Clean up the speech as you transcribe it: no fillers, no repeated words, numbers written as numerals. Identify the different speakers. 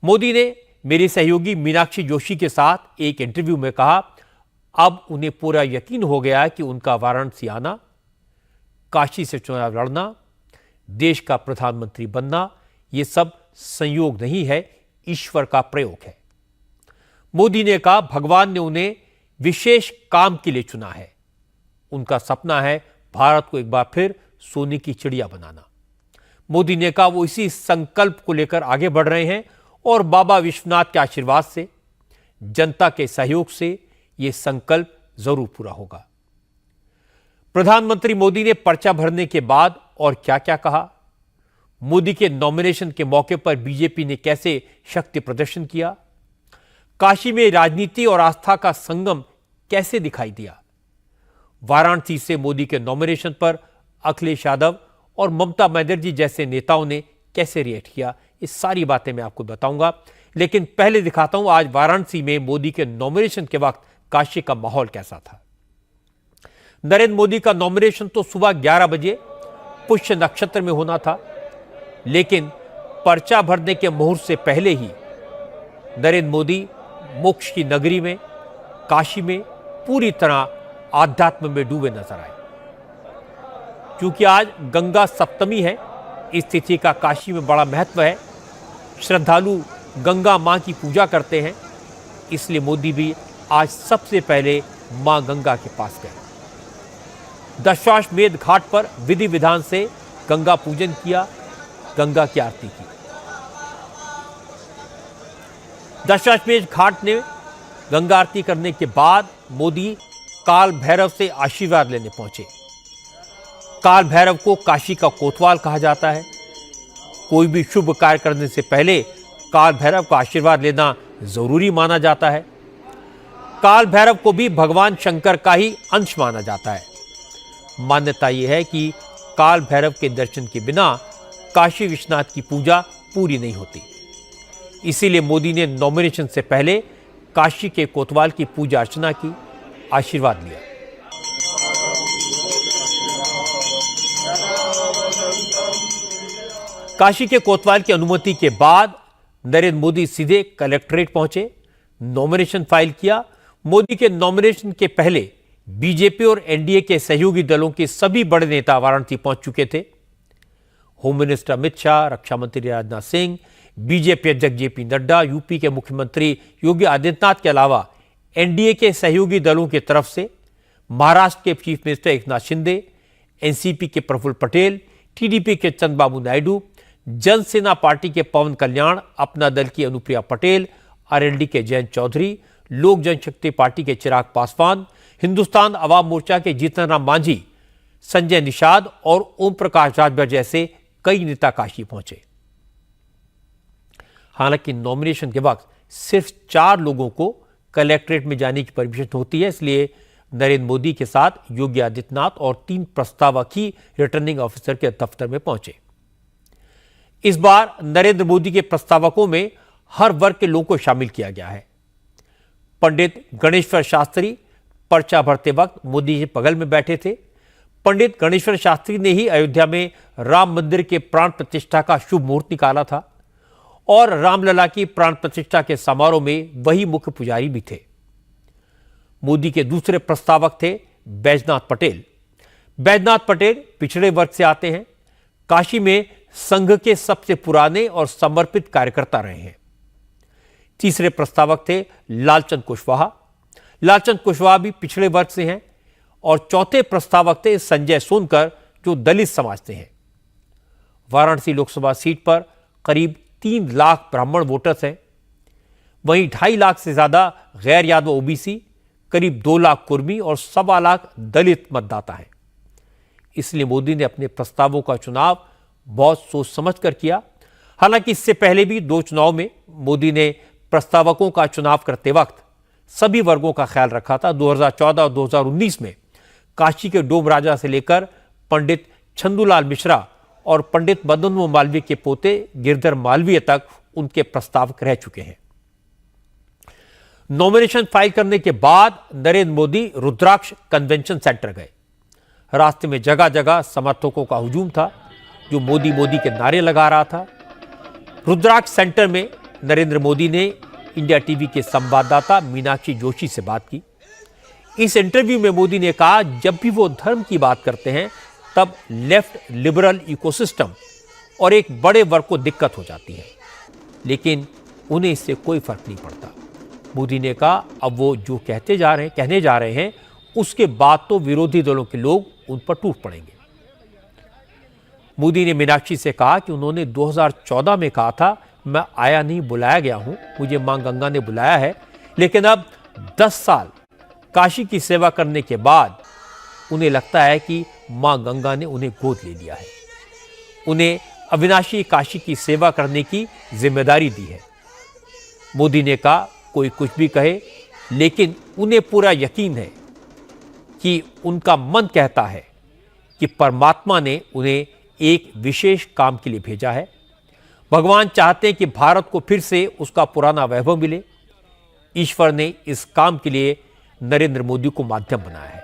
Speaker 1: मोदी ने मेरी सहयोगी मीनाक्षी जोशी के साथ एक इंटरव्यू में कहा, अब उन्हें पूरा यकीन हो गया कि उनका वाराणसी आना, काशी से चुनाव लड़ना, देश का प्रधानमंत्री बनना, यह सब संयोग नहीं है, ईश्वर का प्रयोग है। मोदी ने कहा, भगवान ने उन्हें विशेष काम के लिए चुना है। उनका सपना है भारत को एक बार फिर सोने की चिड़िया बनाना। मोदी ने कहा, वो इसी संकल्प को लेकर आगे बढ़ रहे हैं और बाबा विश्वनाथ के आशीर्वाद से, जनता के सहयोग से यह संकल्प जरूर पूरा होगा। प्रधानमंत्री मोदी ने पर्चा भरने के बाद और क्या क्या कहा, मोदी के नॉमिनेशन के मौके पर बीजेपी ने कैसे शक्ति प्रदर्शन किया, काशी में राजनीति और आस्था का संगम कैसे दिखाई दिया, वाराणसी से मोदी के नॉमिनेशन पर अखिलेश यादव और ममता बनर्जी जैसे नेताओं ने कैसे रिएक्ट किया, ये सारी बातें मैं आपको बताऊंगा। लेकिन पहले दिखाता हूं आज वाराणसी में मोदी के नॉमिनेशन के वक्त काशी का माहौल कैसा था। नरेंद्र मोदी का नॉमिनेशन तो सुबह 11 बजे पुष्य नक्षत्र में होना था, लेकिन पर्चा भरने के मुहूर्त से पहले ही नरेंद्र मोदी मोक्ष की नगरी में, काशी में पूरी तरह आध्यात्म में डूबे नजर आए। क्योंकि आज गंगा सप्तमी है, इस तिथि का काशी में बड़ा महत्व है। श्रद्धालु गंगा मां की पूजा करते हैं, इसलिए मोदी भी आज सबसे पहले मां गंगा के पास गए। दशाश्वमेध घाट पर विधि विधान से गंगा पूजन किया, गंगा की आरती की। दशाश्वमेध घाट ने गंगा आरती करने के बाद मोदी काल भैरव से आशीर्वाद लेने पहुंचे। काल भैरव को काशी का कोतवाल कहा जाता है। कोई भी शुभ कार्य करने से पहले काल भैरव का आशीर्वाद लेना जरूरी माना जाता है। काल भैरव को भी भगवान शंकर का ही अंश माना जाता है। मान्यता यह है कि काल भैरव के दर्शन के बिना काशी विश्वनाथ की पूजा पूरी नहीं होती। इसीलिए मोदी ने नॉमिनेशन से पहले काशी के कोतवाल की पूजा अर्चना की, आशीर्वाद लिया। काशी के कोतवाल की अनुमति के बाद नरेंद्र मोदी सीधे कलेक्ट्रेट पहुंचे, नॉमिनेशन फाइल किया। मोदी के नॉमिनेशन के पहले बीजेपी और एनडीए के सहयोगी दलों के सभी बड़े नेता वाराणसी पहुंच चुके थे। होम मिनिस्टर अमित शाह, रक्षा मंत्री राजनाथ सिंह, बीजेपी अध्यक्ष जेपी नड्डा, यूपी के मुख्यमंत्री योगी आदित्यनाथ के अलावा एनडीए के सहयोगी दलों की तरफ से महाराष्ट्र के chief minister Eknath Shinde, NCP के प्रफुल्ल पटेल, टीडीपी के चंद्रबाबू नायडू, जनसेना पार्टी के पवन कल्याण, अपना दल की अनुप्रिया पटेल, आरएलडी के जयंत चौधरी, लोक जनशक्ति पार्टी के चिराग पासवान, हिंदुस्तान अवाम मोर्चा के जीतन राम मांझी, संजय निषाद और ओम प्रकाश राजभर जैसे कई नेता काशी पहुंचे। हालांकि नॉमिनेशन के वक्त सिर्फ 4 लोगों को कलेक्ट्रेट में जाने की परमिशन होती है, इसलिए नरेंद्र मोदी के साथ योगी आदित्यनाथ और 3 प्रस्तावक ही रिटर्निंग ऑफिसर के दफ्तर में पहुंचे। इस बार नरेंद्र मोदी के प्रस्तावकों में हर वर्ग के लोगों को शामिल किया गया है। पंडित गणेश्वर शास्त्री पर्चा भरते वक्त मोदी जी बगल में बैठे थे। पंडित गणेश्वर शास्त्री ने ही अयोध्या में राम मंदिर के प्राण प्रतिष्ठा का शुभ मुहूर्त निकाला था और रामलला की प्राण प्रतिष्ठा के समारोह में वही मुख्य पुजारी भी थे। मोदी के दूसरे प्रस्तावक थे बैजनाथ पटेल। बैजनाथ पटेल पिछड़े वर्ग से आते हैं, काशी में संघ के सबसे पुराने और समर्पित कार्यकर्ता रहे हैं। तीसरे प्रस्तावक थे लालचंद कुशवाहा। लालचंद कुशवाहा भी पिछड़े वर्ग से हैं। और चौथे प्रस्तावक थे संजय सोनकर, जो दलित समाज से हैं। वाराणसी लोकसभा सीट पर करीब 3 लाख ब्राह्मण वोटर्स हैं। वहीं 2.5 लाख से ज्यादा गैर यादव ओबीसी, करीब 2 लाख कुर्मी और 1.25 लाख दलित मतदाता हैं। इसलिए मोदी ने अपने प्रस्तावों का चुनाव बहुत सोच समझ कर किया। हालांकि इससे पहले भी 2 चुनाव में मोदी ने प्रस्तावकों का चुनाव करते वक्त सभी वर्गों का ख्याल रखा था। 2014 और 2019 में काशी के डोम राजा से लेकर पंडित छंदूलाल मिश्रा और पंडित मदन मोहन मालवीय के पोते गिरधर मालवीय तक उनके प्रस्तावक रह चुके हैं। नॉमिनेशन फाइल करने के बाद नरेंद्र मोदी रुद्राक्ष कन्वेंशन सेंटर गए। रास्ते में जगह जगह समर्थकों का हुजूम था, जो मोदी मोदी के नारे लगा रहा था। रुद्राक्ष सेंटर में नरेंद्र मोदी ने इंडिया टीवी के संवाददाता मीनाक्षी जोशी से बात की। इस इंटरव्यू में मोदी ने कहा, जब भी वो धर्म की बात करते हैं तब लेफ्ट लिबरल इकोसिस्टम और एक बड़े वर्ग को दिक्कत हो जाती है, लेकिन उन्हें इससे कोई फर्क नहीं पड़ता। मोदी ने कहा, अब वो जो कहने जा रहे हैं उसके बाद तो विरोधी दलों के लोग उन पर टूट पड़ेंगे। मोदी ने मीनाक्षी से कहा कि उन्होंने 2014 में कहा था, मैं आया नहीं, बुलाया गया हूं, मुझे मां गंगा ने बुलाया है, लेकिन अब 10 साल काशी की सेवा करने के बाद उन्हें लगता है कि मां गंगा ने उन्हें गोद ले लिया है, उन्हें अविनाशी काशी की सेवा करने की जिम्मेदारी दी है। मोदी ने कहा, कोई कुछ भी कहे, लेकिन उन्हें पूरा यकीन है कि उनका मन कहता है कि परमात्मा ने उन्हें एक विशेष काम के लिए भेजा है। भगवान चाहते हैं कि भारत को फिर से उसका पुराना वैभव मिले। ईश्वर ने इस काम के लिए नरेंद्र मोदी को माध्यम बनाया है।